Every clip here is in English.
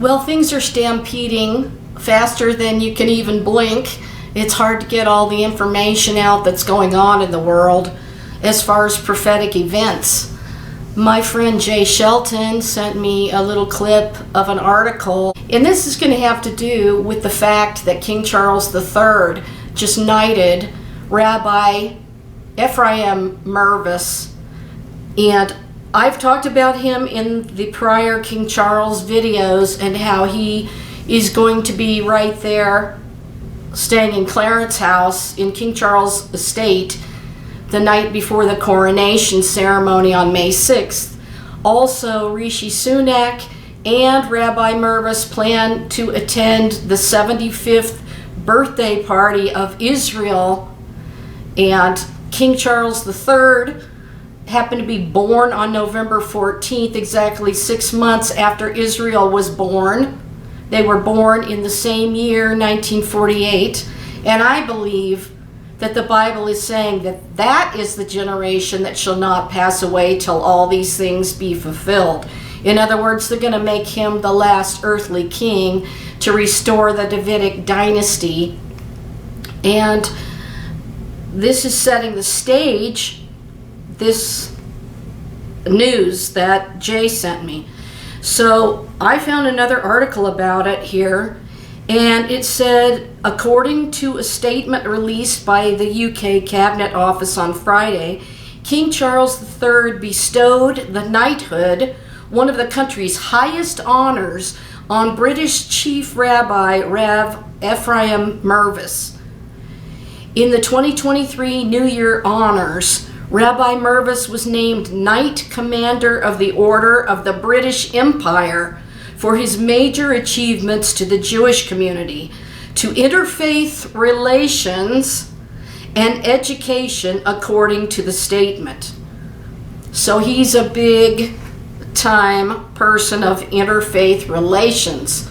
Well, things are stampeding faster than you can even blink. It's hard to get all the information out that's going on in the world as far as prophetic events. My friend Jay Shelton sent me a little clip of an article, and this is going to have to do with the fact that King Charles III just knighted Rabbi Ephraim Mirvis, and I've talked about him in the prior King Charles videos and how he is going to be right there staying in Clarence house in King Charles' estate the night before the coronation ceremony on May 6th. Also, Rishi Sunak and Rabbi Mervis plan to attend the 75th birthday party of Israel, and King Charles III happened to be born on November 14th, exactly 6 months after Israel was born. They were born in the same year, 1948, and I believe that the Bible is saying that that is the generation that shall not pass away till all these things be fulfilled. In other words, they're going to make him the last earthly king to restore the Davidic dynasty. And this is setting the stage, this news that Jay sent me. So I found another article about it here, and it said, according to a statement released by the UK Cabinet Office on Friday, King Charles III bestowed the knighthood, one of the country's highest honors, on British Chief Rabbi Rev. Ephraim Mirvis. In the 2023 New Year honors, Rabbi Mervis was named Knight Commander of the Order of the British Empire for his major achievements to the Jewish community, to interfaith relations and education, according to the statement. So he's a big time person of interfaith relations.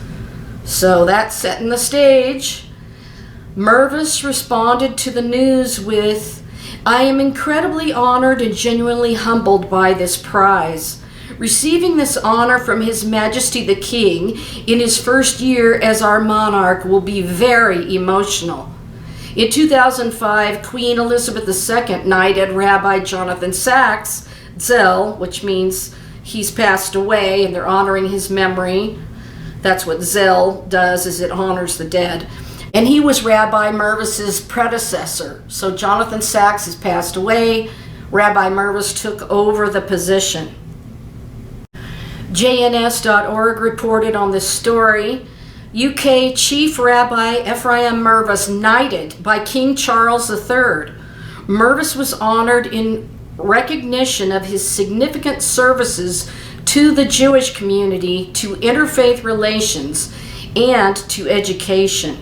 So that's setting the stage. Mervis responded to the news with, "I am incredibly honored and genuinely humbled by this prize. Receiving this honor from His Majesty the King in his first year as our monarch will be very emotional." In 2005, Queen Elizabeth II knighted Rabbi Jonathan Sachs, Zell, which means he's passed away and they're honoring his memory. That's what Zell does, is it honors the dead. And he was Rabbi Mervis's predecessor. So Jonathan Sachs has passed away. Rabbi Mervis took over the position. JNS.org reported on this story. UK Chief Rabbi Ephraim Mirvis knighted by King Charles III. Mervis was honored in recognition of his significant services to the Jewish community, to interfaith relations, and to education.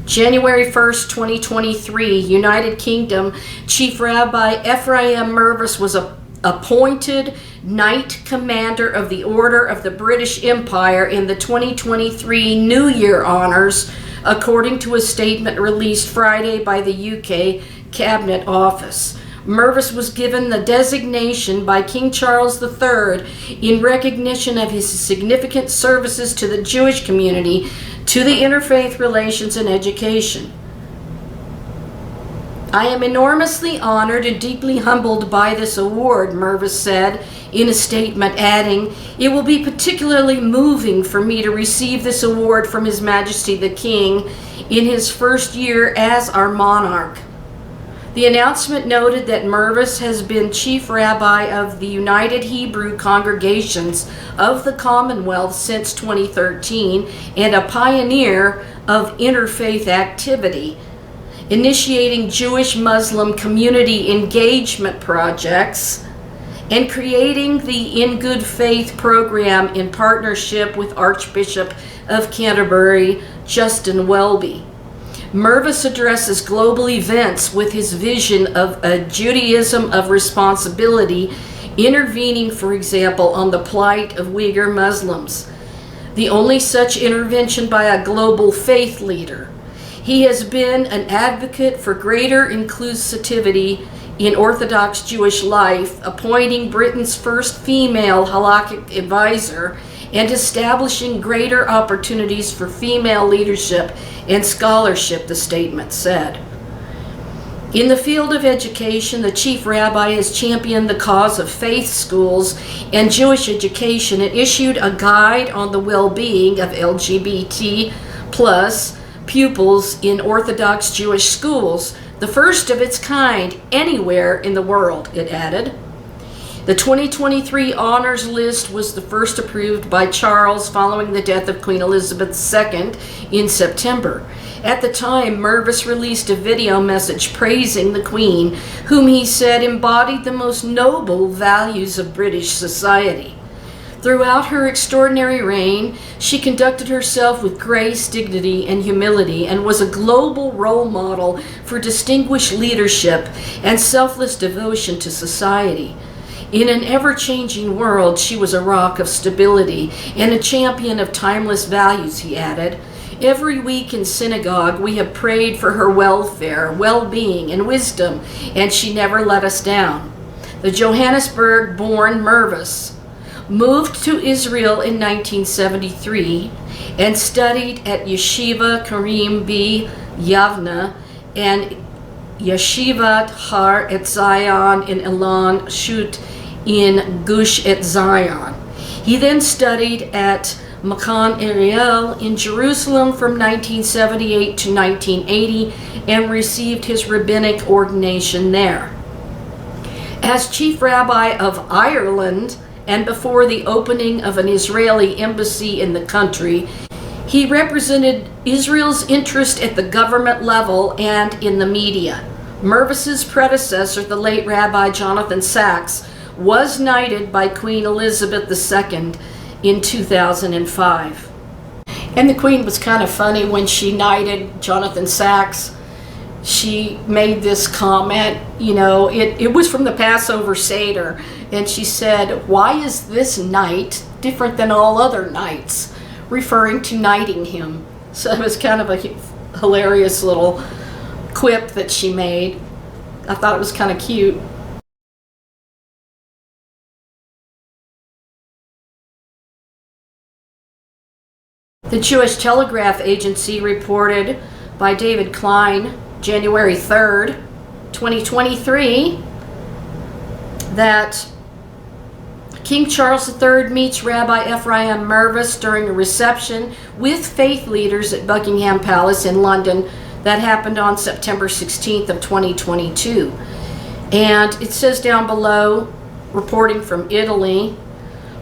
January 1st, 2023, United Kingdom Chief Rabbi Ephraim Mirvis was appointed Knight Commander of the Order of the British Empire in the 2023 New Year honors, according to a statement released Friday by the UK Cabinet Office. Mervis was given the designation by King Charles III in recognition of his significant services to the Jewish community, to the interfaith relations and education. "I am enormously honored and deeply humbled by this award," Mervis said in a statement, adding, "It will be particularly moving for me to receive this award from His Majesty the King in his first year as our monarch." The announcement noted that Mervis has been Chief Rabbi of the United Hebrew Congregations of the Commonwealth since 2013 and a pioneer of interfaith activity, initiating Jewish-Muslim community engagement projects and creating the In Good Faith program in partnership with Archbishop of Canterbury, Justin Welby. Mervis addresses global events with his vision of a Judaism of responsibility, intervening, for example, on the plight of Uyghur Muslims, the only such intervention by a global faith leader. He has been an advocate for greater inclusivity in Orthodox Jewish life, appointing Britain's first female halakhic advisor and establishing greater opportunities for female leadership and scholarship, the statement said. In the field of education, the chief rabbi has championed the cause of faith schools and Jewish education and issued a guide on the well-being of LGBT plus pupils in Orthodox Jewish schools, the first of its kind anywhere in the world, it added. The 2023 honors list was the first approved by Charles following the death of Queen Elizabeth II in September. At the time, Mervis released a video message praising the Queen, whom he said embodied the most noble values of British society. Throughout her extraordinary reign, she conducted herself with grace, dignity, and humility, and was a global role model for distinguished leadership and selfless devotion to society. In an ever-changing world, she was a rock of stability and a champion of timeless values, he added. Every week in synagogue, we have prayed for her welfare, well-being, and wisdom, and she never let us down. The Johannesburg-born Mervis moved to Israel in 1973 and studied at Yeshiva Karim B. Yavna and Yeshivat Har Etzion in Elon Shut in Gush Etzion. He then studied at Makan Ariel in Jerusalem from 1978 to 1980 and received his rabbinic ordination there. As chief rabbi of Ireland and before the opening of an Israeli embassy in the country, he represented Israel's interest at the government level and in the media. Mervis's predecessor, the late Rabbi Jonathan Sacks, was knighted by Queen Elizabeth II in 2005. And the Queen was kind of funny when she knighted Jonathan Sacks. She made this comment, it was from the Passover Seder, and she said, "Why is this knight different than all other knights?" referring to knighting him. So it was kind of a hilarious little quip that she made. I thought it was kind of cute. The Jewish Telegraph Agency reported by David Klein, January 3rd, 2023, that King Charles III meets Rabbi Ephraim Mirvis during a reception with faith leaders at Buckingham Palace in London that happened on September 16th of 2022. And it says down below, reporting from Italy,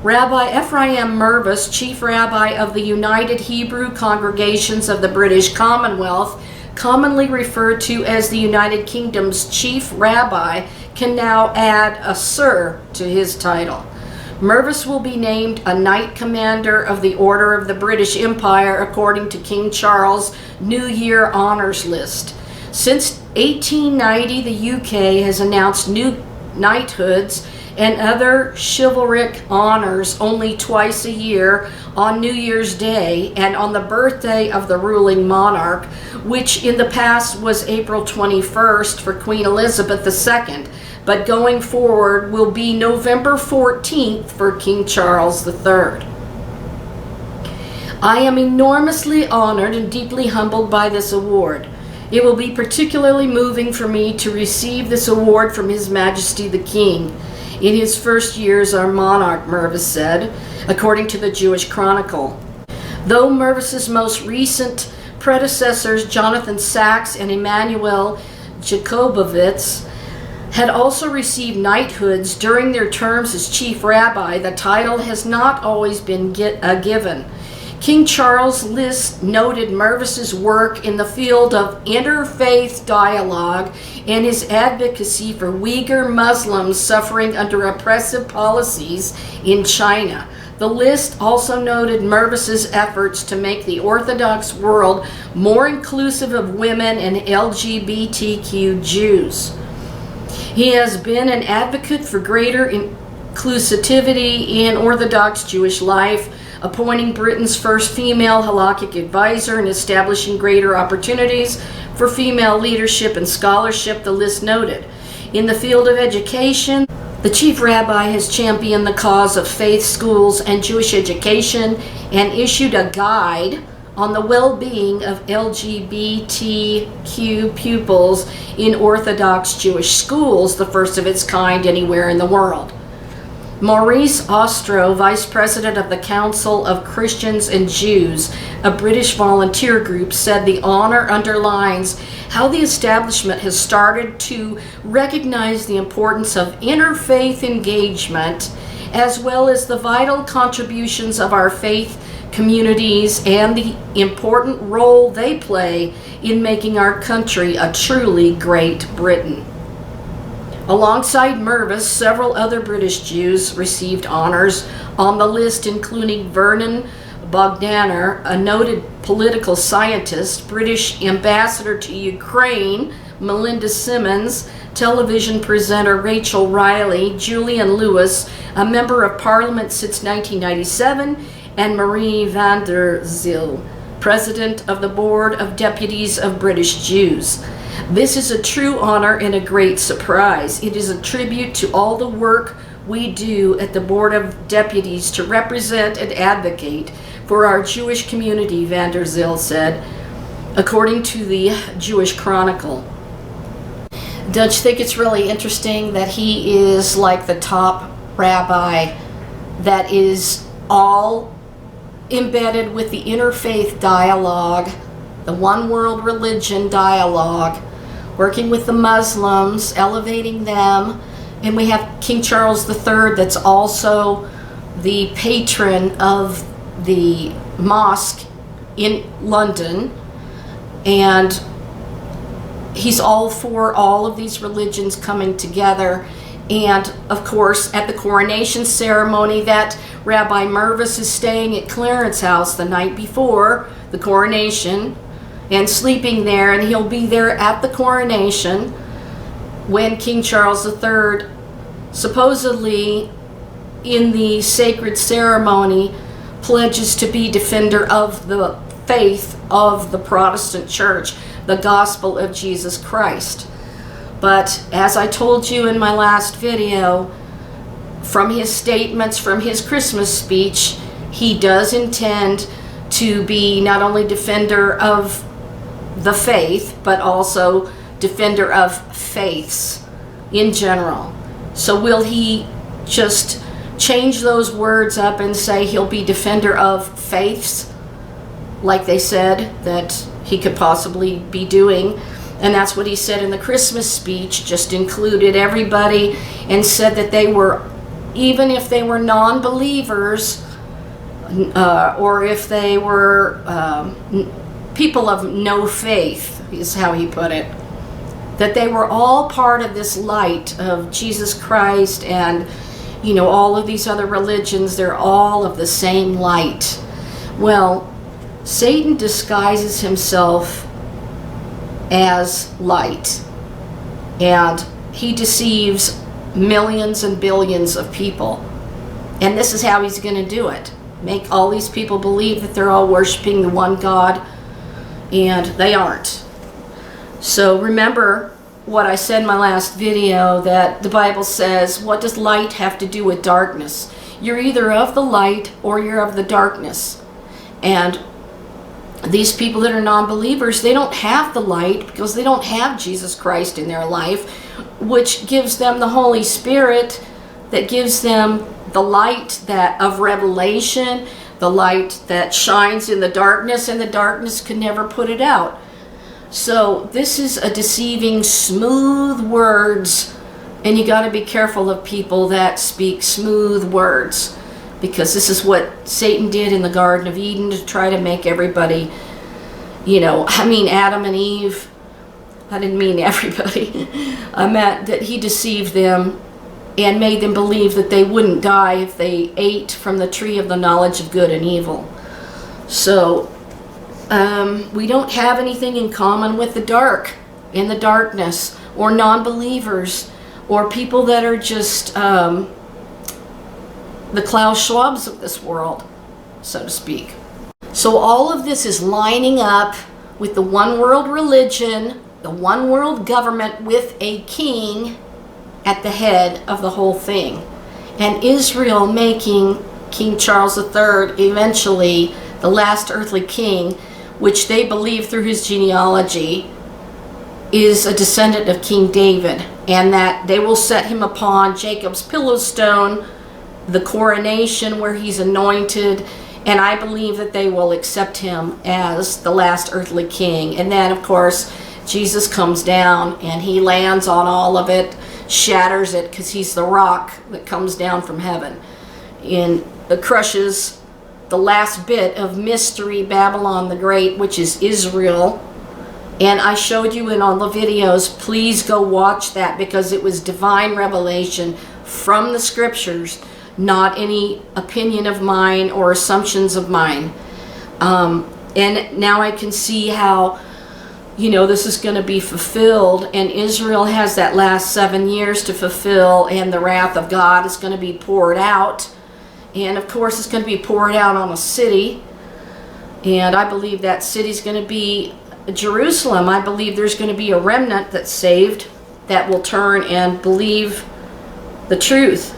Rabbi Ephraim Mirvis, chief rabbi of the United Hebrew Congregations of the British Commonwealth, commonly referred to as the United Kingdom's chief rabbi, can now add a sir to his title. Mervis will be named a Knight Commander of the Order of the British Empire according to King Charles' New Year Honours List. Since 1890, the UK has announced new knighthoods and other chivalric honors only twice a year on New Year's Day and on the birthday of the ruling monarch, which in the past was April 21st for Queen Elizabeth II, but going forward will be November 14th for King Charles III. I am enormously honored and deeply humbled by this award. It will be particularly moving for me to receive this award from His Majesty the King in his first year as our monarch, Mervis said, according to the Jewish Chronicle. Though Mervis's most recent predecessors, Jonathan Sacks and Emanuel Jacobowitz, had also received knighthoods during their terms as chief rabbi, the title has not always been given. King Charles' list noted Mervis's work in the field of interfaith dialogue and his advocacy for Uyghur Muslims suffering under oppressive policies in China. The list also noted Mervis's efforts to make the Orthodox world more inclusive of women and LGBTQ Jews. He has been an advocate for greater inclusivity in Orthodox Jewish life, appointing Britain's first female halakhic advisor and establishing greater opportunities for female leadership and scholarship, the list noted. In the field of education, The chief rabbi has championed the cause of faith schools and Jewish education and issued a guide on the well-being of LGBTQ pupils in Orthodox Jewish schools, the first of its kind anywhere in the world. Maurice Ostro, Vice President of the Council of Christians and Jews, a British volunteer group, said the honor underlines how the establishment has started to recognize the importance of interfaith engagement, as well as the vital contributions of our faith communities and the important role they play in making our country a truly Great Britain. Alongside Mervis, several other British Jews received honors on the list, including Vernon Bogdaner, a noted political scientist, British ambassador to Ukraine, Melinda Simmons, television presenter Rachel Riley, Julian Lewis, a member of Parliament since 1997, and Marie van der Zyl, President of the Board of Deputies of British Jews. This is a true honor and a great surprise. It is a tribute to all the work we do at the Board of Deputies to represent and advocate for our Jewish community, van der Zyl said, according to the Jewish Chronicle. Don't you think it's really interesting that he is like the top rabbi that is all embedded with the interfaith dialogue, the one world religion dialogue, working with the Muslims, elevating them, and we have King Charles III that's also the patron of the mosque in London, and he's all for all of these religions coming together. And of course, at the coronation ceremony, that Rabbi Mervis is staying at Clarence's house the night before the coronation and sleeping there, and he'll be there at the coronation when King Charles III supposedly in the sacred ceremony pledges to be defender of the faith of the Protestant Church, the gospel of Jesus Christ. But as I told you in my last video, from his statements, from his Christmas speech, he does intend to be not only defender of the faith, but also defender of faiths in general. So will he just change those words up and say he'll be defender of faiths, like they said that he could possibly be doing? And that's what he said in the Christmas speech, just included everybody and said that they were, even if they were non-believers, or if they were people of no faith, is how he put it, that they were all part of this light of Jesus Christ, and you know, all of these other religions, they're all of the same light. Well, Satan disguises himself as light, and he deceives millions and billions of people, and this is how he's going to do it. Make all these people believe that they're all worshiping the one God, and they aren't. So remember what I said in my last video, that the Bible says, what does light have to do with darkness? You're either of the light or you're of the darkness. And these people that are non-believers, they don't have the light because they don't have Jesus Christ in their life, which gives them the Holy Spirit, that gives them the light that of revelation, the light that shines in the darkness, and the darkness can never put it out. So this is a deceiving, smooth words, and you got to be careful of people that speak smooth words, because this is what Satan did in the Garden of Eden to try to make everybody, you know, I mean Adam and Eve, I didn't mean everybody, I meant that he deceived them and made them believe that they wouldn't die if they ate from the tree of the knowledge of good and evil. So we don't have anything in common with the dark, in the darkness, or non-believers, or people that are just the Klaus Schwabs of this world, so to speak. So all of this is lining up with the one world religion, the one world government with a king at the head of the whole thing. And Israel making King Charles III eventually the last earthly king, which they believe through his genealogy is a descendant of King David, and that they will set him upon Jacob's pillow stone, the coronation where he's anointed, and I believe that they will accept him as the last earthly king. And then, of course, Jesus comes down and he lands on all of it, shatters it, because he's the rock that comes down from heaven, and crushes the last bit of mystery Babylon the Great, which is Israel. And I showed you in all the videos. Please go watch that, because it was divine revelation from the scriptures, not any opinion of mine or assumptions of mine. And now I can see how, you know, this is going to be fulfilled, and Israel has that last 7 years to fulfill, and the wrath of God is going to be poured out. And of course, it's going to be poured out on a city, and I believe that city's going to be Jerusalem. I believe there's going to be a remnant that's saved that will turn and believe the truth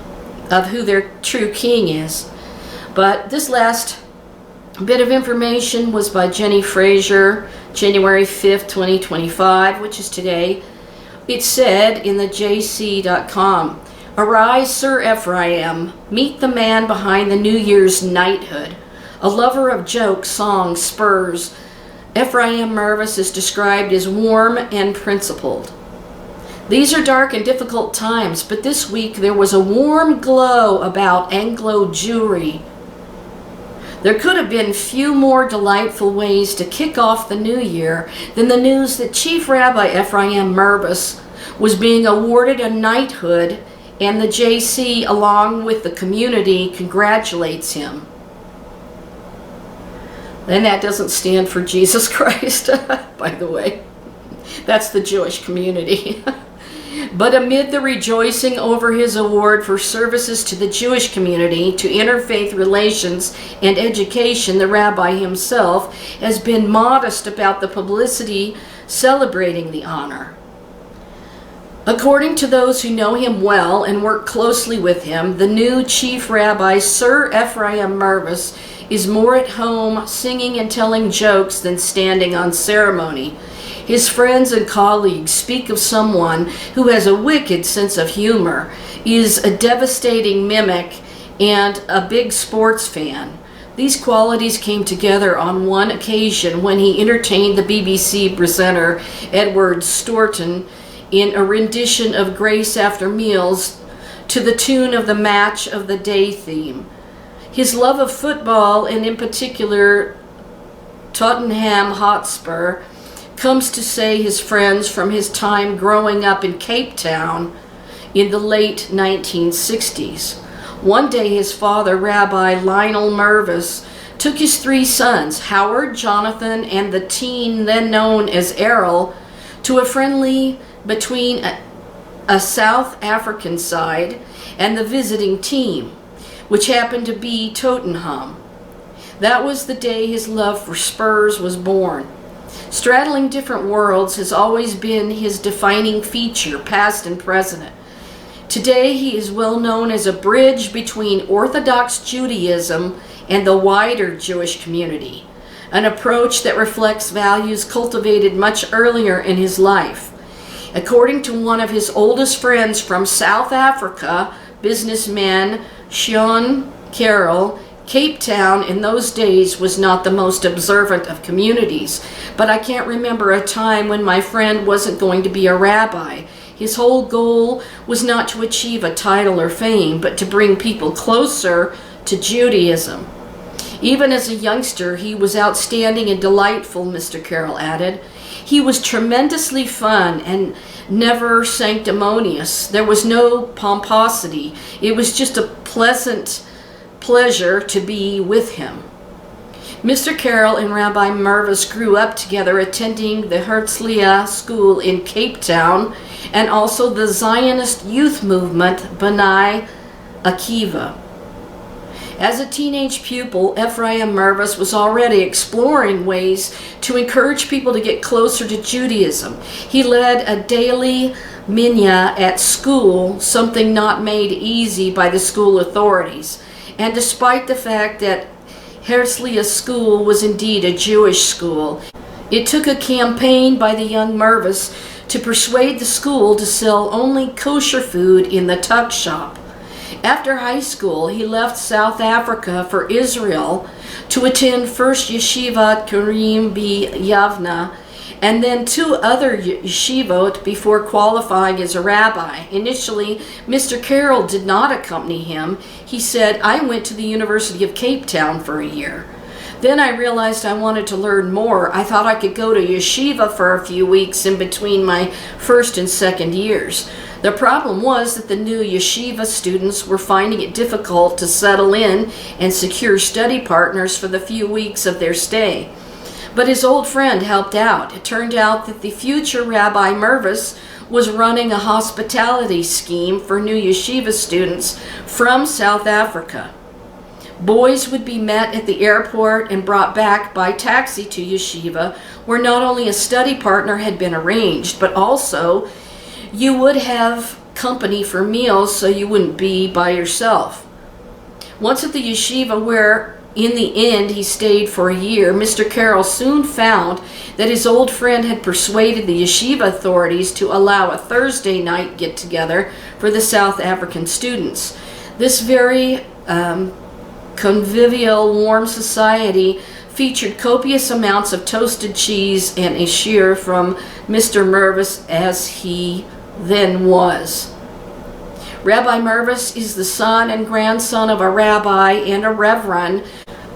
of who their true king is. But this last bit of information was by Jenny Fraser, January 5th, 2025, which is today. It said in the jc.com, "Arise, Sir Ephraim, meet the man behind the New Year's knighthood, a lover of jokes, songs, spurs. Ephraim Mirvis is described as warm and principled. These are dark and difficult times, but this week there was a warm glow about Anglo Jewry. There could have been few more delightful ways to kick off the new year than the news that Chief Rabbi Ephraim Mirvis was being awarded a knighthood, and the JC, along with the community, congratulates him." And that doesn't stand for Jesus Christ, by the way. That's the Jewish community. But amid the rejoicing over his award for services to the Jewish community, to interfaith relations and education, the rabbi himself has been modest about the publicity celebrating the honor. According to those who know him well and work closely with him, the new chief rabbi, Sir Ephraim Mirvis, is more at home singing and telling jokes than standing on ceremony. His friends and colleagues speak of someone who has a wicked sense of humor, is a devastating mimic, and a big sports fan. These qualities came together on one occasion when he entertained the BBC presenter Edward Storton in a rendition of Grace After Meals to the tune of the Match of the Day theme. His love of football, and in particular Tottenham Hotspur, comes to say his friends from his time growing up in Cape Town in the late 1960s. One day his father, Rabbi Lionel Mervis, took his 3 sons, Howard, Jonathan, and the teen then known as Errol, to a friendly between a South African side and the visiting team, which happened to be Tottenham. That was the day his love for Spurs was born. Straddling different worlds has always been his defining feature, past and present. Today he is well known as a bridge between Orthodox Judaism and the wider Jewish community, an approach that reflects values cultivated much earlier in his life. According to one of his oldest friends from South Africa, businessman Sean Carroll, Cape Town in those days was not the most observant of communities, but I can't remember a time when my friend wasn't going to be a rabbi. His whole goal was not to achieve a title or fame, but to bring people closer to Judaism. Even as a youngster, he was outstanding and delightful, Mr. Carroll added. He was tremendously fun and never sanctimonious. There was no pomposity. It was just a pleasant pleasure to be with him. Mr. Carroll and Rabbi Mervis grew up together, attending the Herzliya School in Cape Town and also the Zionist youth movement, B'nai Akiva. As a teenage pupil, Ephraim Mirvis was already exploring ways to encourage people to get closer to Judaism. He led a daily minya at school, something not made easy by the school authorities. And despite the fact that Herzliya school was indeed a Jewish school, it took a campaign by the young Mervis to persuade the school to sell only kosher food in the tuck shop. After high school, he left South Africa for Israel to attend first Yeshivat Karim Yavna and then 2 other yeshivot before qualifying as a rabbi. Initially, Mr. Carroll did not accompany him. He said, "I went to the University of Cape Town for a year. Then I realized I wanted to learn more. I thought I could go to yeshiva for a few weeks in between my first and second years." The problem was that the new yeshiva students were finding it difficult to settle in and secure study partners for the few weeks of their stay. But his old friend helped out. It turned out that the future Rabbi Mervis was running a hospitality scheme for new yeshiva students from South Africa. Boys would be met at the airport and brought back by taxi to yeshiva, where not only a study partner had been arranged, but also you would have company for meals so you wouldn't be by yourself. Once at the yeshiva, where in the end he stayed for a year, Mr. Carroll soon found that his old friend had persuaded the yeshiva authorities to allow a Thursday night get-together for the South African students. This very convivial, warm society featured copious amounts of toasted cheese and a shear from Mr. Mervis, as he then was. Rabbi Mervis is the son and grandson of a rabbi and a reverend,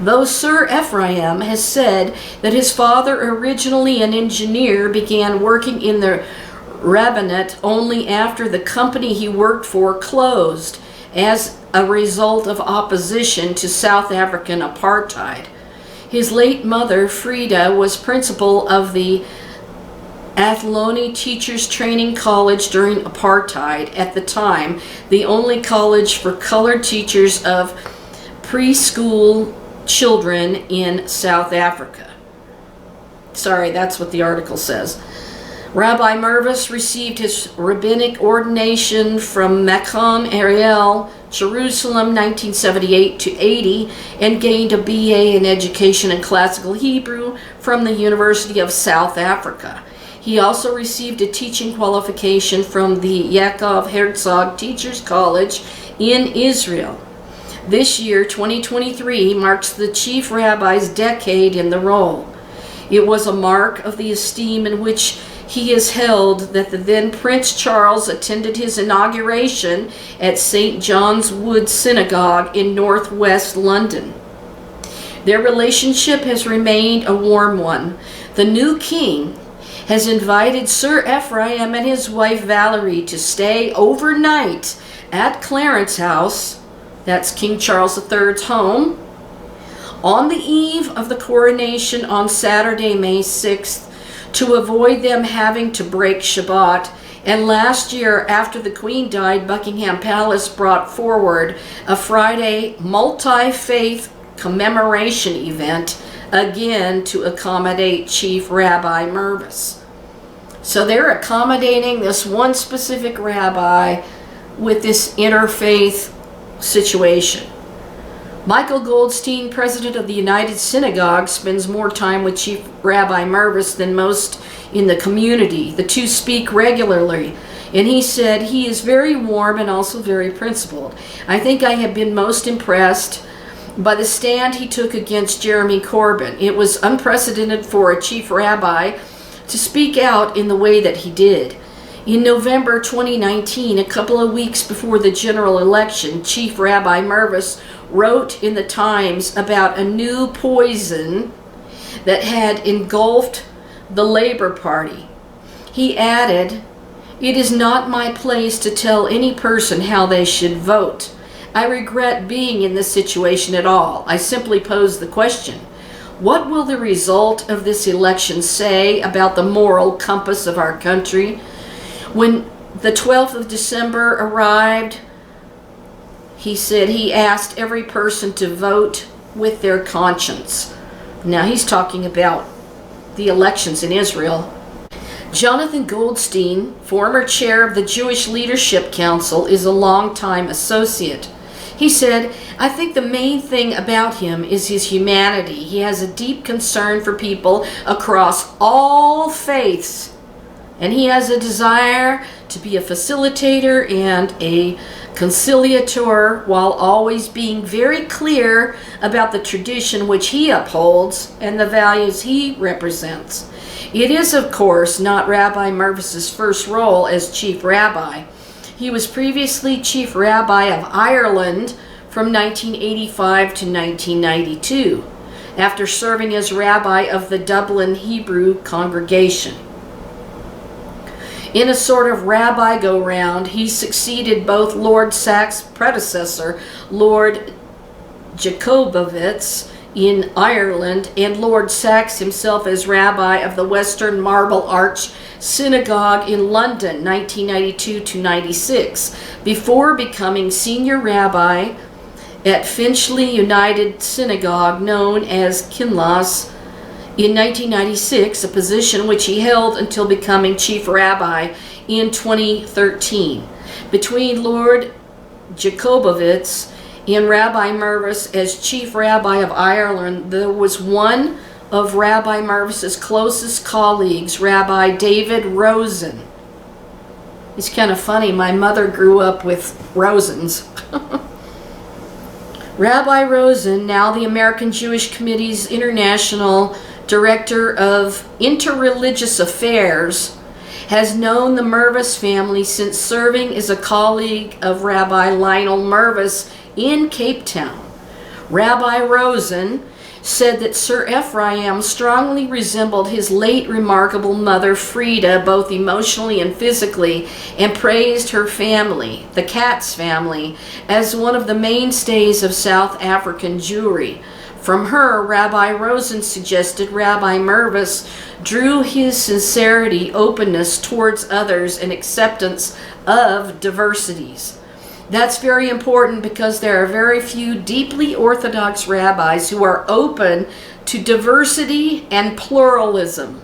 though Sir Ephraim has said that his father, originally an engineer, began working in the rabbinate only after the company he worked for closed as a result of opposition to South African apartheid. His late mother, Frida, was principal of the Athlone Teachers Training College during apartheid, at the time the only college for colored teachers of preschool children in South Africa. Sorry, that's what the article says. Rabbi Mervis received his rabbinic ordination from Macon Ariel, Jerusalem, 1978 to 80, and gained a BA in Education and Classical Hebrew from the University of South Africa. He also received a teaching qualification from the Yaakov Herzog Teachers College in Israel. This year, 2023, marks the chief rabbi's decade in the role. It was a mark of the esteem in which he is held that the then Prince Charles attended his inauguration at St. John's Wood Synagogue in northwest London. Their relationship has remained a warm one. The new king has invited Sir Ephraim and his wife Valerie to stay overnight at Clarence House, that's King Charles III's home, on the eve of the coronation on Saturday, May 6th, to avoid them having to break Shabbat. And last year, after the Queen died, Buckingham Palace brought forward a Friday multi-faith commemoration event, again to accommodate Chief Rabbi Mervis. So they're accommodating this one specific rabbi with this interfaith situation. Michael Goldstein, president of the United Synagogue, spends more time with Chief Rabbi Mervis than most in the community. The two speak regularly, and he said he is very warm and also very principled. I think I have been most impressed by the stand he took against Jeremy Corbyn. It was unprecedented for a chief rabbi to speak out in the way that he did. In November 2019, a couple of weeks before the general election, Chief Rabbi Mervis wrote in the Times about a new poison that had engulfed the Labour Party. He added, "It is not my place to tell any person how they should vote. I regret being in this situation at all. I simply pose the question, what will the result of this election say about the moral compass of our country? When the 12th of December arrived," he said, he asked every person to vote with their conscience. Now he's talking about the elections in Israel. Jonathan Goldstein, former chair of the Jewish Leadership Council, is a longtime associate. He said, "I think the main thing about him is his humanity. He has a deep concern for people across all faiths, and he has a desire to be a facilitator and a conciliator while always being very clear about the tradition which he upholds and the values he represents. It is, of course, not Rabbi Mervis's first role as chief rabbi. He was previously chief rabbi of Ireland from 1985 to 1992, after serving as rabbi of the Dublin Hebrew congregation. In a sort of rabbi go-round, he succeeded both Lord Sachs' predecessor, Lord Jacobowitz, in Ireland, and Lord Sachs himself as rabbi of the Western Marble Arch Synagogue in London, 1992 to 96, before becoming senior rabbi at Finchley United Synagogue, known as Kinloss, in 1996, a position which he held until becoming chief rabbi in 2013. Between Lord Jacobowitz and Rabbi Mervis as chief rabbi of Ireland, there was one of Rabbi Mervis's closest colleagues, Rabbi David Rosen. It's kind of funny, my mother grew up with Rosens. Rabbi Rosen, now the American Jewish Committee's International Director of Interreligious Affairs, has known the Mervis family since serving as a colleague of Rabbi Lionel Mervis in Cape Town. Rabbi Rosen said that Sir Ephraim strongly resembled his late remarkable mother Frida, both emotionally and physically, and praised her family, the Katz family, as one of the mainstays of South African Jewry. From her, Rabbi Rosen suggested Rabbi Mervis drew his sincerity, openness towards others, and acceptance of diversities. That's very important because there are very few deeply Orthodox rabbis who are open to diversity and pluralism.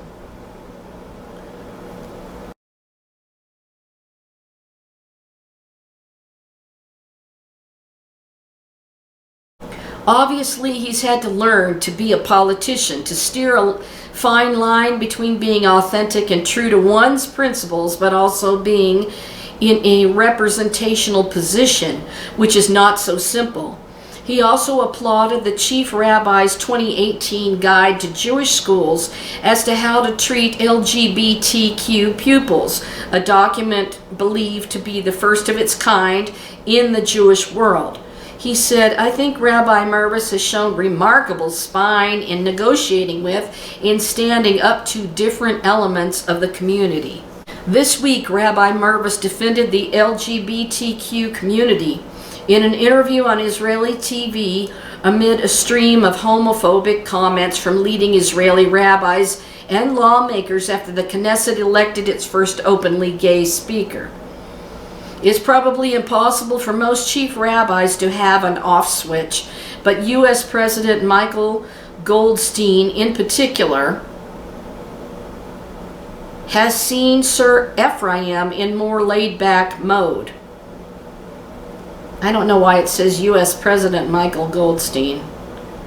Obviously, he's had to learn to be a politician, to steer a fine line between being authentic and true to one's principles, but also being in a representational position, which is not so simple. He also applauded the Chief Rabbi's 2018 Guide to Jewish Schools as to how to treat LGBTQ pupils, a document believed to be the first of its kind in the Jewish world. He said, "I think Rabbi Mervis has shown remarkable spine in negotiating with and standing up to different elements of the community." This week, Rabbi Mervis defended the LGBTQ community in an interview on Israeli TV amid a stream of homophobic comments from leading Israeli rabbis and lawmakers after the Knesset elected its first openly gay speaker. It's probably impossible for most chief rabbis to have an off switch, but U.S. President Michael Goldstein in particular has seen Sir Ephraim in more laid-back mode. I don't know why it says U.S. President Michael Goldstein.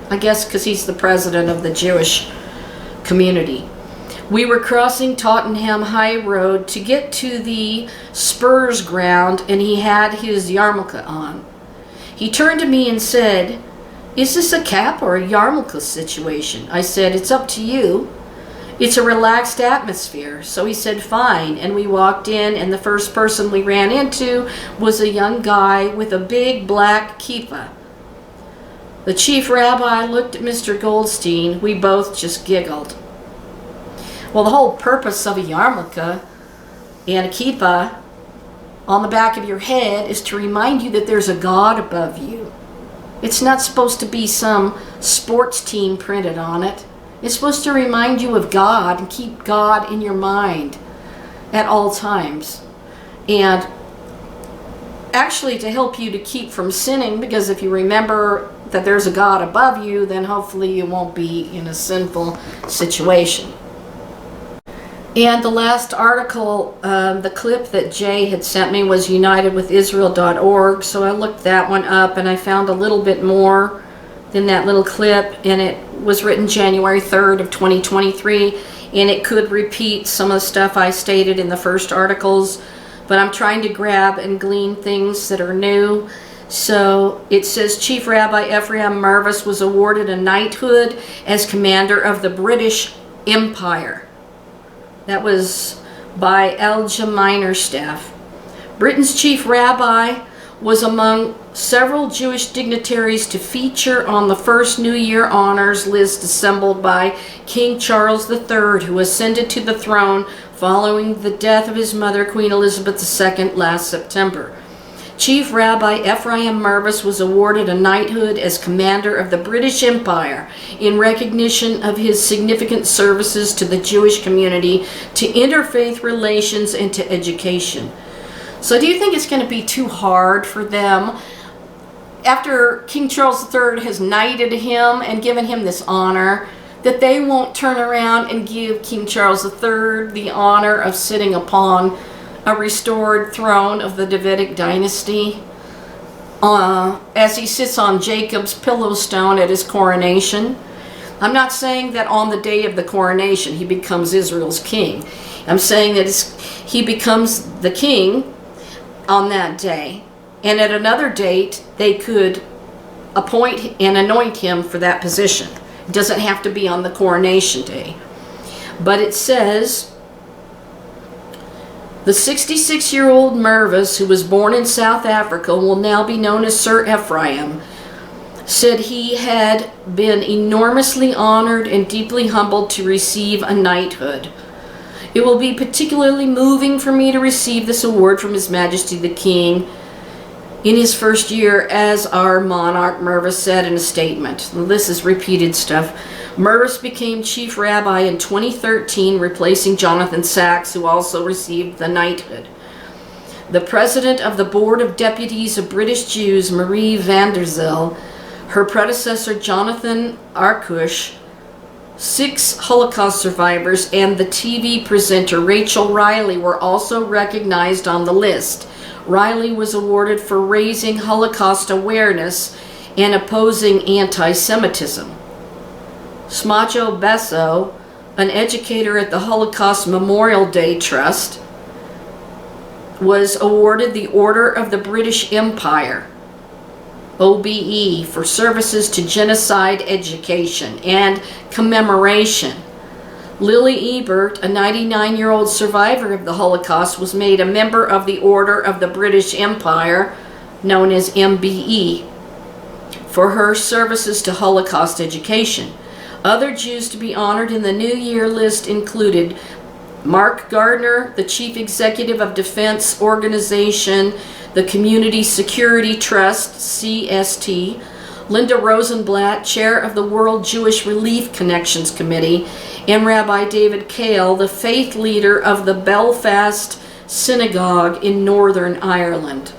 I guess because he's the president of the Jewish community. We were crossing Tottenham High Road to get to the Spurs ground, and he had his yarmulke on. He turned to me and said, "Is this a cap or a yarmulke situation?" I said, "It's up to you. It's a relaxed atmosphere." So he said, "Fine," and we walked in, and the first person we ran into was a young guy with a big black kippah. The chief rabbi looked at Mr. Goldstein. We both just giggled. Well, the whole purpose of a yarmulke and a kippah on the back of your head is to remind you that there's a God above you. It's not supposed to be some sports team printed on it. It's supposed to remind you of God and keep God in your mind at all times. And actually to help you to keep from sinning, because if you remember that there's a God above you, then hopefully you won't be in a sinful situation. And the last article, the clip that Jay had sent me was unitedwithisrael.org. So I looked that one up and I found a little bit more than that little clip. And it was written January 3rd of 2023. And it could repeat some of the stuff I stated in the first articles. But I'm trying to grab and glean things that are new. So it says Chief Rabbi Ephraim Mirvis was awarded a knighthood as commander of the British Empire. That was by LGBTQ staff. Britain's chief rabbi was among several Jewish dignitaries to feature on the first New Year honors list assembled by King Charles III, who ascended to the throne following the death of his mother, Queen Elizabeth II, last September. Chief Rabbi Ephraim Mirvis was awarded a knighthood as commander of the British Empire in recognition of his significant services to the Jewish community, to interfaith relations, and to education. So do you think it's going to be too hard for them, after King Charles III has knighted him and given him this honor, that they won't turn around and give King Charles III the honor of sitting upon a restored throne of the Davidic dynasty as he sits on Jacob's pillow stone at his coronation? I'm not saying that on the day of the coronation he becomes Israel's king. I'm saying that he becomes the king on that day. And at another date, they could appoint and anoint him for that position. It doesn't have to be on the coronation day. But it says, the 66-year-old Mervis, who was born in South Africa, will now be known as Sir Ephraim, said he had been enormously honored and deeply humbled to receive a knighthood. It will be particularly moving for me to receive this award from His Majesty the King in his first year as our monarch, Mervis said in a statement. This is repeated stuff. Mervis became chief rabbi in 2013, replacing Jonathan Sachs, who also received the knighthood. The president of the Board of Deputies of British Jews, Marie van der Zyl, her predecessor Jonathan Arkush, 6 Holocaust survivors, and the TV presenter Rachel Riley were also recognized on the list. Riley was awarded for raising Holocaust awareness and opposing anti-Semitism. Smacho Besso, an educator at the Holocaust Memorial Day Trust, was awarded the Order of the British Empire, OBE, for services to genocide education and commemoration. Lily Ebert, a 99-year-old survivor of the Holocaust, was made a member of the Order of the British Empire, known as MBE, for her services to Holocaust education. Other Jews to be honored in the New Year list included Mark Gardner, the Chief Executive of Defense Organization, the Community Security Trust, CST, Linda Rosenblatt, Chair of the World Jewish Relief Connections Committee, and Rabbi David Kale, the faith leader of the Belfast Synagogue in Northern Ireland.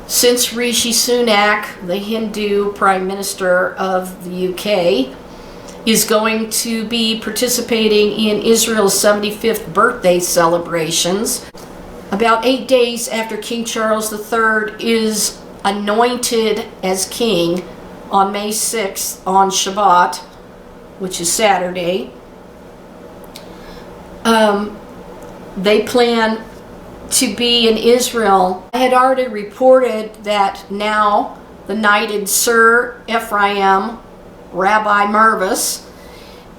Since Rishi Sunak, the Hindu Prime Minister of the UK, is going to be participating in Israel's 75th birthday celebrations, about 8 days after King Charles III is anointed as king on May 6th on Shabbat, which is Saturday, they plan to be in Israel. I had already reported that now the knighted Sir Ephraim, Rabbi Mervis,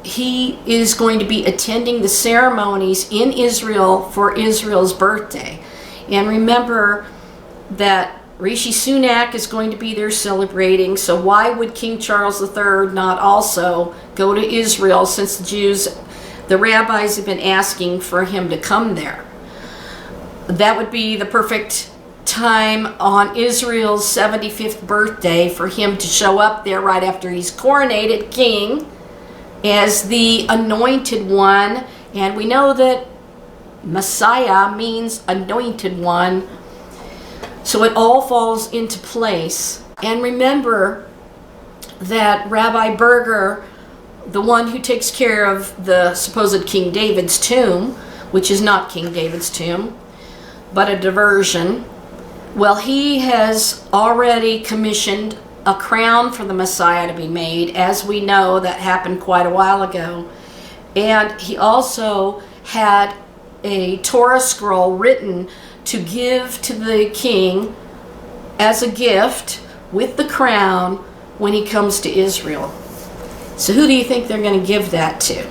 he is going to be attending the ceremonies in Israel for Israel's birthday. And remember that Rishi Sunak is going to be there celebrating, so why would King Charles III not also go to Israel, since the rabbis have been asking for him to come there? That would be the perfect time on Israel's 75th birthday for him to show up there right after he's coronated king as the anointed one, And we know that Messiah means anointed one. So it all falls into place. And remember that Rabbi Berger, the one who takes care of the supposed King David's tomb, which is not King David's tomb, but a diversion, well, he has already commissioned a crown for the Messiah to be made. As we know, that happened quite a while ago. And he also had a Torah scroll written to give to the king as a gift with the crown when he comes to Israel. So who do you think they're going to give that to?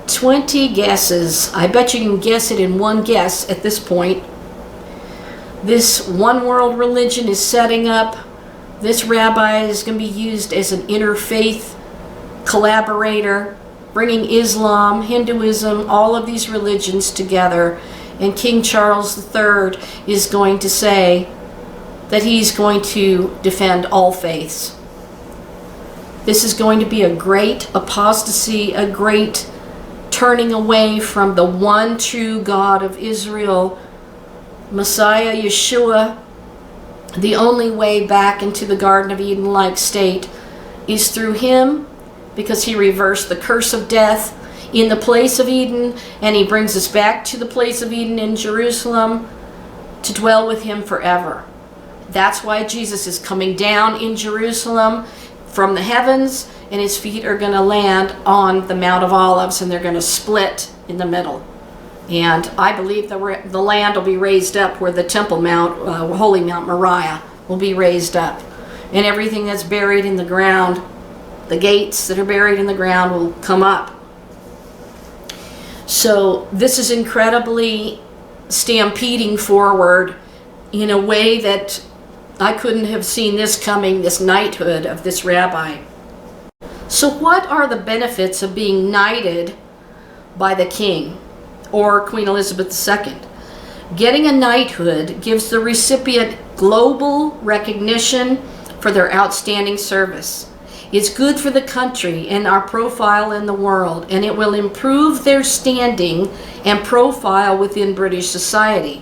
20 guesses. I bet you can guess it in one guess at this point. This one world religion is setting up. This rabbi is going to be used as an interfaith collaborator, bringing Islam, Hinduism, all of these religions together. And King Charles III is going to say that he's going to defend all faiths. This is going to be a great apostasy, a great turning away from the one true God of Israel, Messiah, Yeshua. The only way back into the Garden of Eden-like state is through him, because he reversed the curse of death in the place of Eden, and he brings us back to the place of Eden in Jerusalem to dwell with him forever. That's why Jesus is coming down in Jerusalem from the heavens, and his feet are going to land on the Mount of Olives, and they're going to split in the middle. And I believe the land will be raised up where the Temple Mount, Holy Mount Moriah, will be raised up. And everything that's buried in the ground, the gates that are buried in the ground, will come up. So this is incredibly stampeding forward in a way that I couldn't have seen this coming, this knighthood of this rabbi. So what are the benefits of being knighted by the king or Queen Elizabeth II? Getting a knighthood gives the recipient global recognition for their outstanding service. It's good for the country and our profile in the world, and it will improve their standing and profile within British society.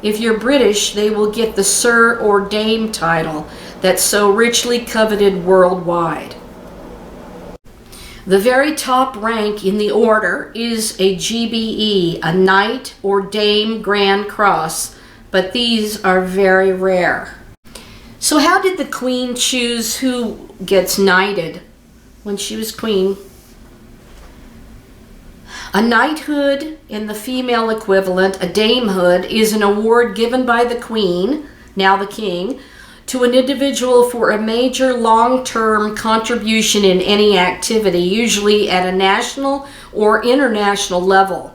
If you're British, they will get the Sir or Dame title that's so richly coveted worldwide. The very top rank in the order is a GBE, a Knight or Dame Grand Cross, but these are very rare. So how did the Queen choose who gets knighted when she was Queen? A knighthood, in the female equivalent, a damehood, is an award given by the Queen, now the King, to an individual for a major long-term contribution in any activity, usually at a national or international level.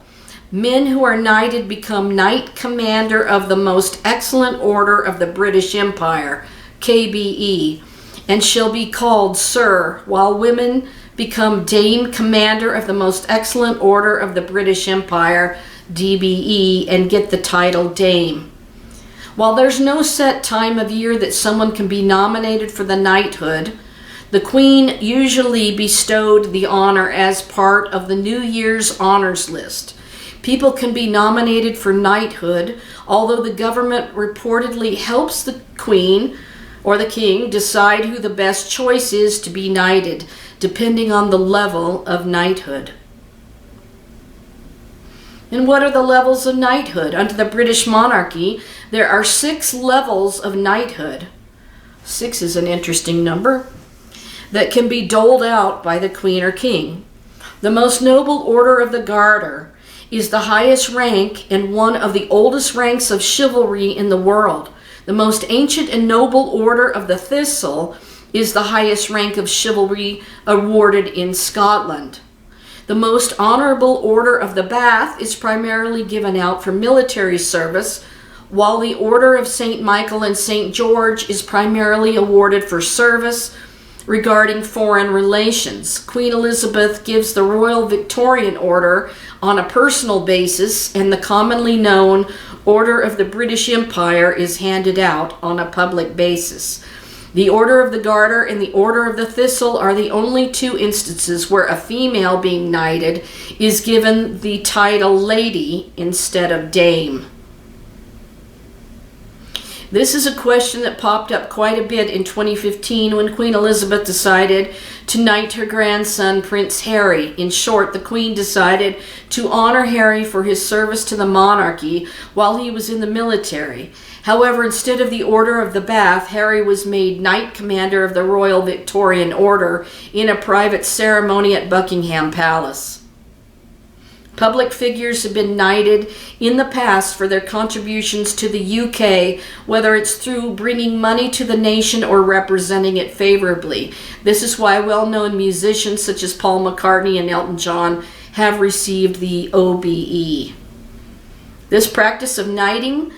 Men who are knighted become Knight Commander of the Most Excellent Order of the British Empire, KBE, and shall be called Sir, while women become Dame Commander of the Most Excellent Order of the British Empire, DBE, and get the title Dame. While there's no set time of year that someone can be nominated for the knighthood, the Queen usually bestowed the honor as part of the New Year's honors list. People can be nominated for knighthood, although the government reportedly helps the Queen or the King decide who the best choice is to be knighted, depending on the level of knighthood. And what are the levels of knighthood? Under the British monarchy, there are 6 levels of knighthood. 6 is an interesting number that can be doled out by the Queen or King. The most noble Order of the Garter is the highest rank and one of the oldest ranks of chivalry in the world. The most ancient and noble Order of the Thistle is the highest rank of chivalry awarded in Scotland. The most honorable Order of the Bath is primarily given out for military service, while the Order of St. Michael and St. George is primarily awarded for service regarding foreign relations. Queen Elizabeth gives the Royal Victorian Order on a personal basis, and the commonly known Order of the British Empire is handed out on a public basis. The Order of the Garter and the Order of the Thistle are the only two instances where a female being knighted is given the title lady instead of dame. This is a question that popped up quite a bit in 2015 when Queen Elizabeth decided to knight her grandson, Prince Harry. In short, the Queen decided to honor Harry for his service to the monarchy while he was in the military. However, instead of the Order of the Bath, Harry was made Knight Commander of the Royal Victorian Order in a private ceremony at Buckingham Palace. Public figures have been knighted in the past for their contributions to the UK, whether it's through bringing money to the nation or representing it favorably. This is why well-known musicians such as Paul McCartney and Elton John have received the OBE. This practice of knighting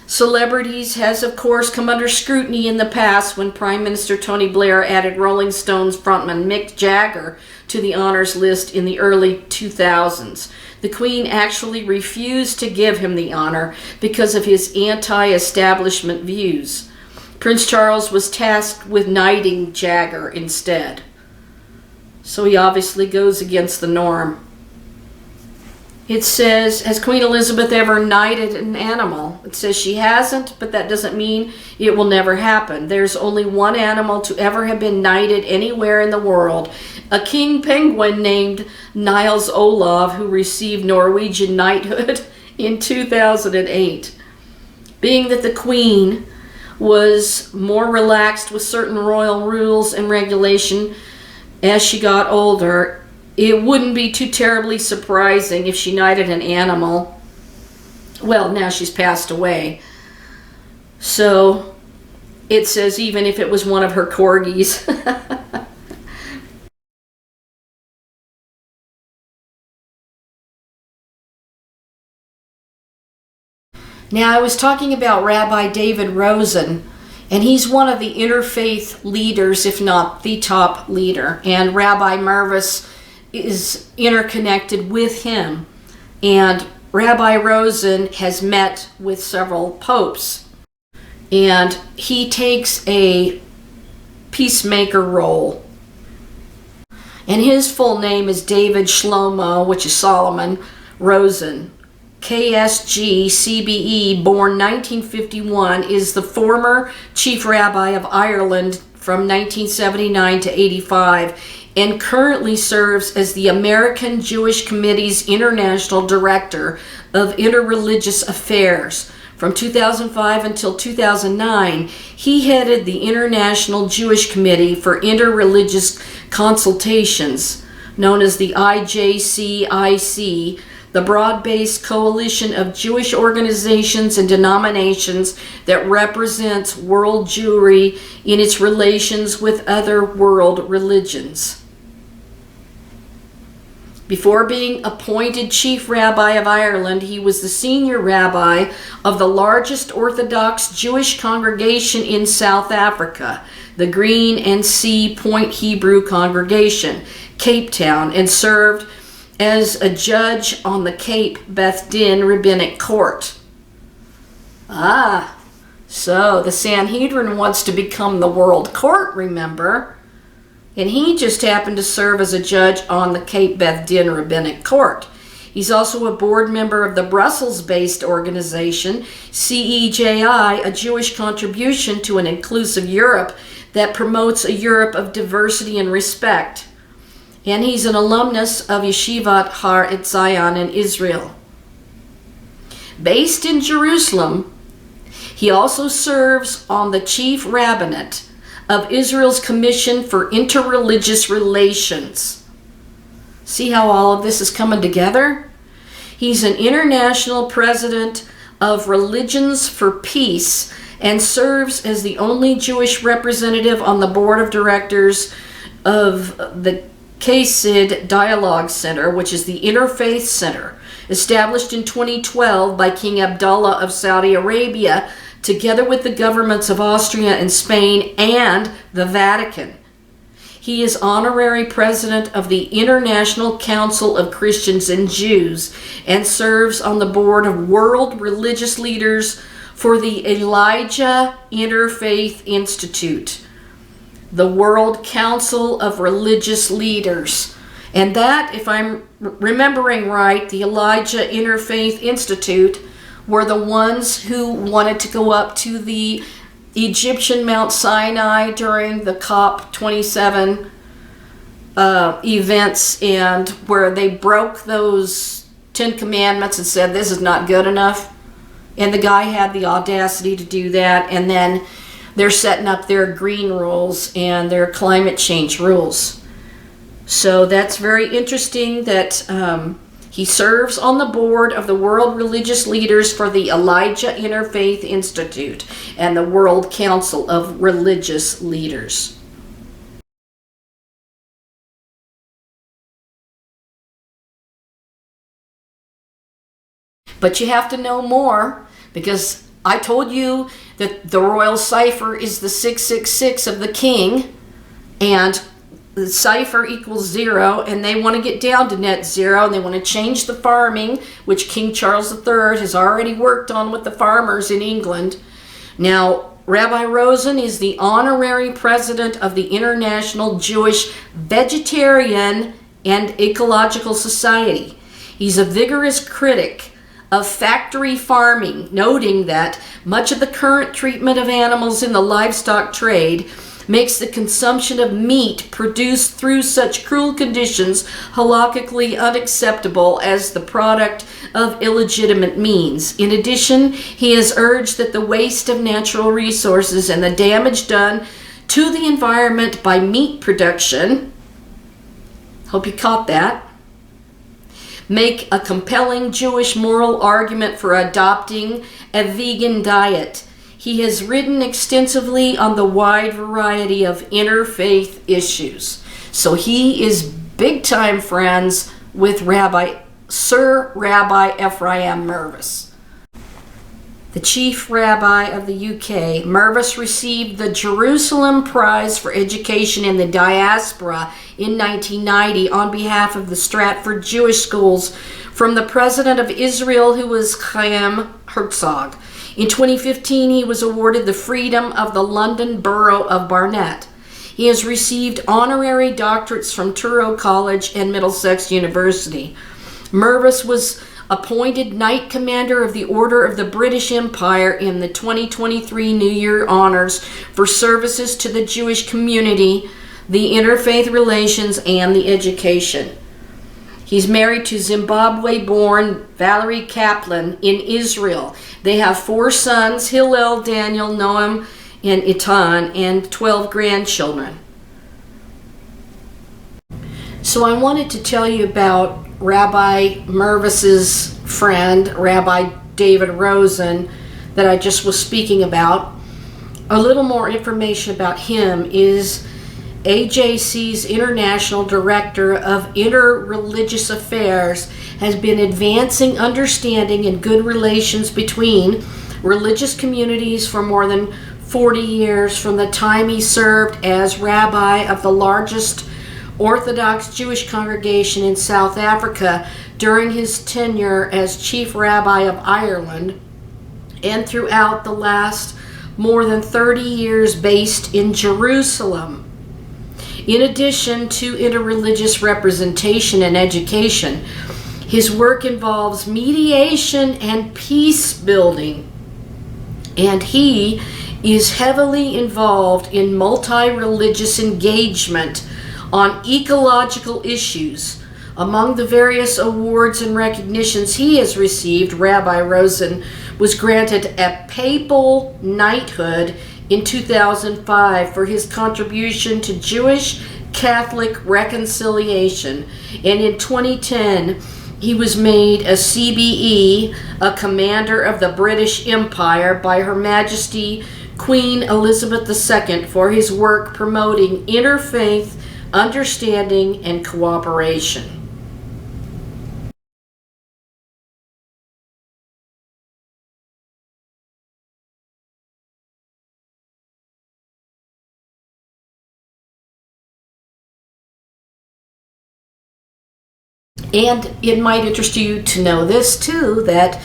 celebrities has, of course, come under scrutiny in the past when Prime Minister Tony Blair added Rolling Stones frontman Mick Jagger to the honors list in the early 2000s. The Queen actually refused to give him the honor because of his anti-establishment views. Prince Charles was tasked with knighting Jagger instead. So he obviously goes against the norm. It says, has Queen Elizabeth ever knighted an animal? It says she hasn't, but that doesn't mean it will never happen. There's only one animal to ever have been knighted anywhere in the world, a king penguin named Niels Olav, who received Norwegian knighthood in 2008. Being that the Queen was more relaxed with certain royal rules and regulation as she got older, it wouldn't be too terribly surprising if she knighted an animal. Well, now she's passed away. So it says even if it was one of her corgis. Now, I was talking about Rabbi David Rosen, and he's one of the interfaith leaders, if not the top leader. And Rabbi Mervis is interconnected with him. And Rabbi Rosen has met with several popes. And he takes a peacemaker role. And his full name is David Shlomo, which is Solomon, Rosen. KSG CBE, born 1951, is the former chief rabbi of Ireland from 1979 to 85 and currently serves as the American Jewish Committee's International Director of Interreligious Affairs. From 2005 until 2009, he headed the International Jewish Committee for Interreligious Consultations, known as the IJCIC, the broad-based coalition of Jewish organizations and denominations that represents world Jewry in its relations with other world religions. Before being appointed Chief Rabbi of Ireland, he was the senior rabbi of the largest Orthodox Jewish congregation in South Africa, the Green and Sea Point Hebrew Congregation, Cape Town, and served as a judge on the Cape Beth Din Rabbinic Court. So the Sanhedrin wants to become the world court, remember? And he just happened to serve as a judge on the Cape Beth Din Rabbinic Court. He's also a board member of the Brussels-based organization, CEJI, a Jewish contribution to an inclusive Europe that promotes a Europe of diversity and respect. And he's an alumnus of Yeshivat Har Etzion in Israel. Based in Jerusalem, he also serves on the chief rabbinate of Israel's Commission for Interreligious Relations. See how all of this is coming together? He's an international president of Religions for Peace and serves as the only Jewish representative on the board of directors of the KSID Dialogue Center, which is the Interfaith Center, established in 2012 by King Abdullah of Saudi Arabia, together with the governments of Austria and Spain and the Vatican. He is honorary president of the International Council of Christians and Jews and serves on the board of World Religious Leaders for the Elijah Interfaith Institute, the World Council of Religious Leaders. And that, if I'm remembering right, the Elijah Interfaith Institute were the ones who wanted to go up to the Egyptian Mount Sinai during the COP27 events, and where they broke those 10 commandments and said this is not good enough. And the guy had the audacity to do that, and then they're setting up their green rules and their climate change rules. So that's very interesting that he serves on the board of the World Religious Leaders for the Elijah Interfaith Institute and the World Council of Religious Leaders. But you have to know more, because I told you that the royal cipher is the 666 of the king, and the cipher equals 0, and they want to get down to net 0, and they want to change the farming, which King Charles III has already worked on with the farmers in England. Now, Rabbi Rosen is the honorary president of the International Jewish Vegetarian and Ecological Society. He's a vigorous critic of factory farming, noting that much of the current treatment of animals in the livestock trade makes the consumption of meat produced through such cruel conditions halakhically unacceptable as the product of illegitimate means. In addition, he has urged that the waste of natural resources and the damage done to the environment by meat production, hope you caught that, make a compelling Jewish moral argument for adopting a vegan diet. He has written extensively on the wide variety of interfaith issues. So he is big time friends with Sir Rabbi Ephraim Mirvis. The chief rabbi of the UK, Mervis received the Jerusalem Prize for Education in the Diaspora in 1990 on behalf of the Stratford Jewish Schools from the President of Israel, who was Chaim Herzog. In 2015, he was awarded the Freedom of the London Borough of Barnet. He has received honorary doctorates from Truro College and Middlesex University. Mervis was appointed Knight Commander of the Order of the British Empire in the 2023 New Year Honors for services to the Jewish community, the interfaith relations, and the education. He's married to Zimbabwe-born Valerie Kaplan in Israel. They have 4 sons, Hillel, Daniel, Noam, and Itan, and 12 grandchildren. So I wanted to tell you about Rabbi Mervis's friend, Rabbi David Rosen, that I just was speaking about. A little more information about him is AJC's International Director of Interreligious Affairs, has been advancing understanding and good relations between religious communities for more than 40 years, from the time he served as rabbi of the largest Orthodox Jewish congregation in South Africa during his tenure as Chief Rabbi of Ireland, and throughout the last more than 30 years based in Jerusalem. In addition to interreligious representation and education, his work involves mediation and peace building, and he is heavily involved in multi-religious engagement on ecological issues. Among the various awards and recognitions he has received, Rabbi Rosen was granted a papal knighthood in 2005 for his contribution to Jewish Catholic reconciliation, and in 2010 he was made a CBE, a Commander of the British Empire, by Her Majesty Queen Elizabeth II for his work promoting interfaith understanding and cooperation. And it might interest you to know this too, that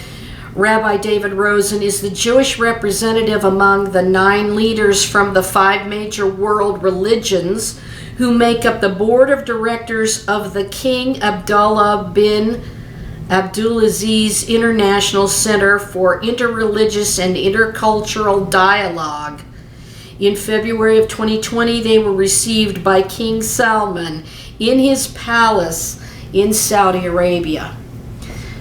Rabbi David Rosen is the Jewish representative among the 9 leaders from the 5 major world religions who make up the board of directors of the King Abdullah bin Abdulaziz International Center for Interreligious and Intercultural Dialogue. In February of 2020, they were received by King Salman in his palace in Saudi Arabia.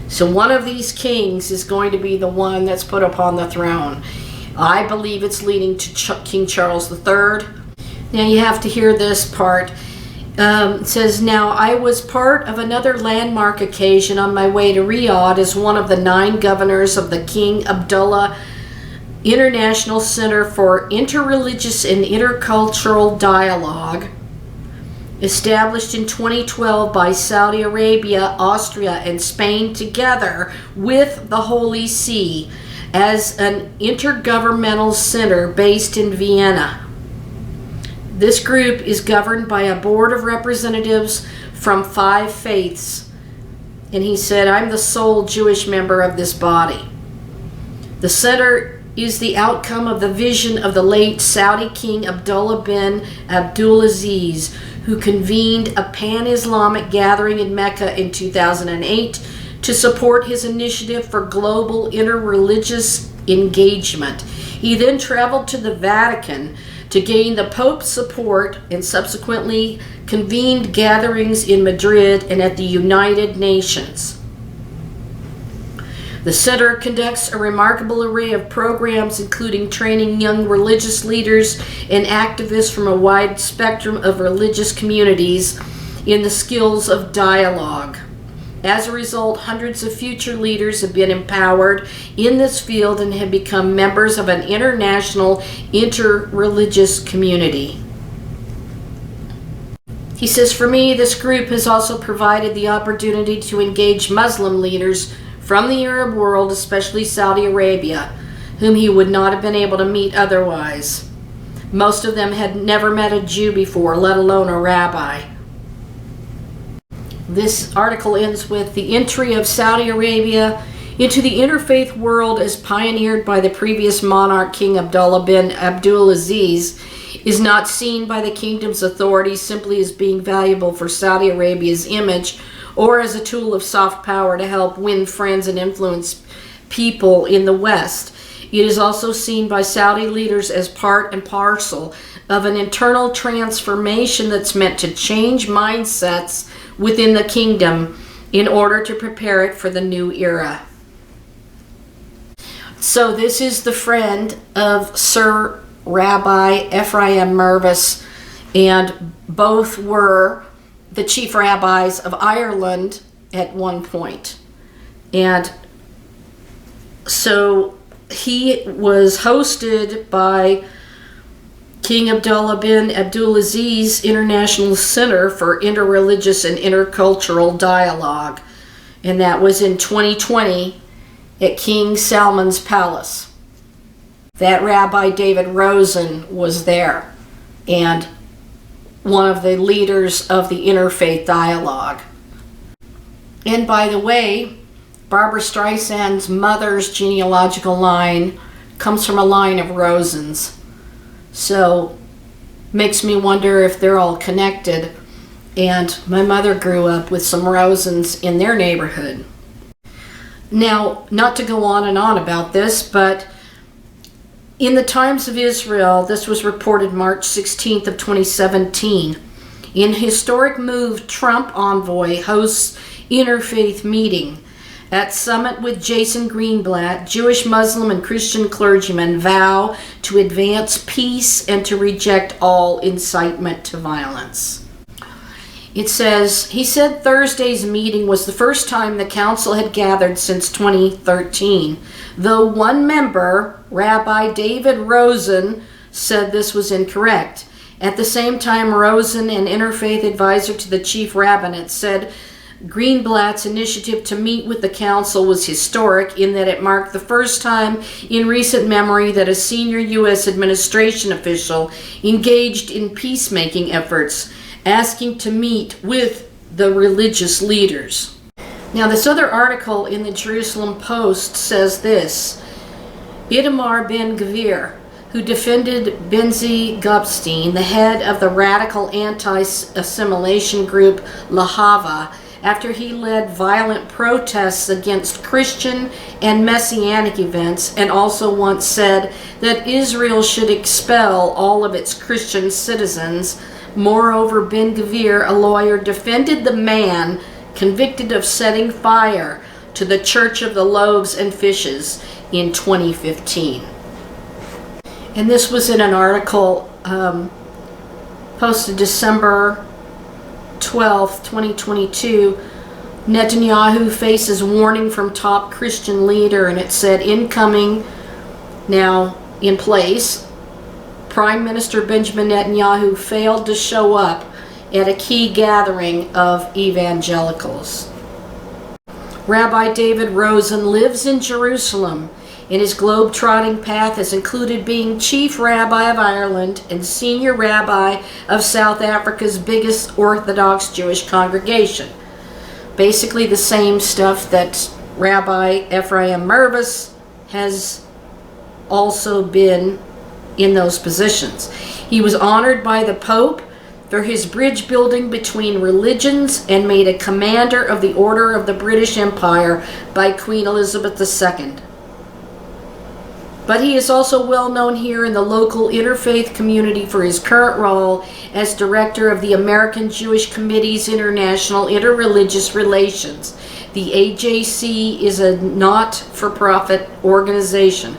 So one of these kings is going to be the one that's put upon the throne. I believe it's leading to King Charles III. Now you have to hear this part. It says, now I was part of another landmark occasion on my way to Riyadh as one of the 9 governors of the King Abdullah International Center for Interreligious and Intercultural Dialogue, established in 2012 by Saudi Arabia, Austria, and Spain together with the Holy See as an intergovernmental center based in Vienna. This group is governed by a board of representatives from 5 faiths. And he said, I'm the sole Jewish member of this body. The center is the outcome of the vision of the late Saudi King Abdullah bin Abdulaziz, who convened a pan-Islamic gathering in Mecca in 2008 to support his initiative for global interreligious engagement. He then traveled to the Vatican to gain the Pope's support and subsequently convened gatherings in Madrid and at the United Nations. The center conducts a remarkable array of programs, including training young religious leaders and activists from a wide spectrum of religious communities in the skills of dialogue. As a result, hundreds of future leaders have been empowered in this field and have become members of an international interreligious community. He says, for me, this group has also provided the opportunity to engage Muslim leaders from the Arab world, especially Saudi Arabia, whom he would not have been able to meet otherwise. Most of them had never met a Jew before, let alone a rabbi. This article ends with the entry of Saudi Arabia into the interfaith world as pioneered by the previous monarch, King Abdullah bin Abdulaziz, is not seen by the kingdom's authorities simply as being valuable for Saudi Arabia's image or as a tool of soft power to help win friends and influence people in the West. It is also seen by Saudi leaders as part and parcel of an internal transformation that's meant to change mindsets within the kingdom in order to prepare it for the new era. So this is the friend of Sir Rabbi Ephraim Mirvis, and both were the chief rabbis of Ireland at one point. And so he was hosted by King Abdullah bin Abdulaziz International Center for Interreligious and Intercultural Dialogue, and that was in 2020 at King Salman's palace. That Rabbi David Rosen was there, and one of the leaders of the Interfaith Dialogue. And by the way, Barbara Streisand's mother's genealogical line comes from a line of Rosens. So, makes me wonder if they're all connected. And my mother grew up with some Rosens in their neighborhood. Now, not to go on and on about this, but in the Times of Israel, this was reported March 16th of 2017. In historic move, Trump envoy hosts interfaith meeting. At summit with Jason Greenblatt, Jewish, Muslim, and Christian clergymen vow to advance peace and to reject all incitement to violence. It says, he said Thursday's meeting was the first time the council had gathered since 2013, though one member, Rabbi David Rosen, said this was incorrect. At the same time, Rosen, an interfaith advisor to the chief rabbinate, said Greenblatt's initiative to meet with the council was historic in that it marked the first time in recent memory that a senior U.S. administration official engaged in peacemaking efforts, asking to meet with the religious leaders. Now, this other article in the Jerusalem Post says this: Itamar Ben-Gvir, who defended Benzi Gubstein, the head of the radical anti-assimilation group Lahava, after he led violent protests against Christian and Messianic events, and also once said that Israel should expel all of its Christian citizens. Moreover, Ben-Gvir, a lawyer, defended the man convicted of setting fire to the Church of the Loaves and Fishes in 2015. And this was in an article posted December 12th, 2022. Netanyahu faces warning from top Christian leader, and it said, incoming, now in place, Prime Minister Benjamin Netanyahu failed to show up at a key gathering of evangelicals. Rabbi David Rosen lives in Jerusalem, and his globe-trotting path has included being chief rabbi of Ireland and senior rabbi of South Africa's biggest Orthodox Jewish congregation. Basically the same stuff that Rabbi Ephraim Mirvis has also been in those positions. He was honored by the Pope for his bridge building between religions and made a commander of the Order of the British Empire by Queen Elizabeth II. But he is also well known here in the local interfaith community for his current role as director of the American Jewish Committee's International Interreligious Relations. The AJC is a not-for-profit organization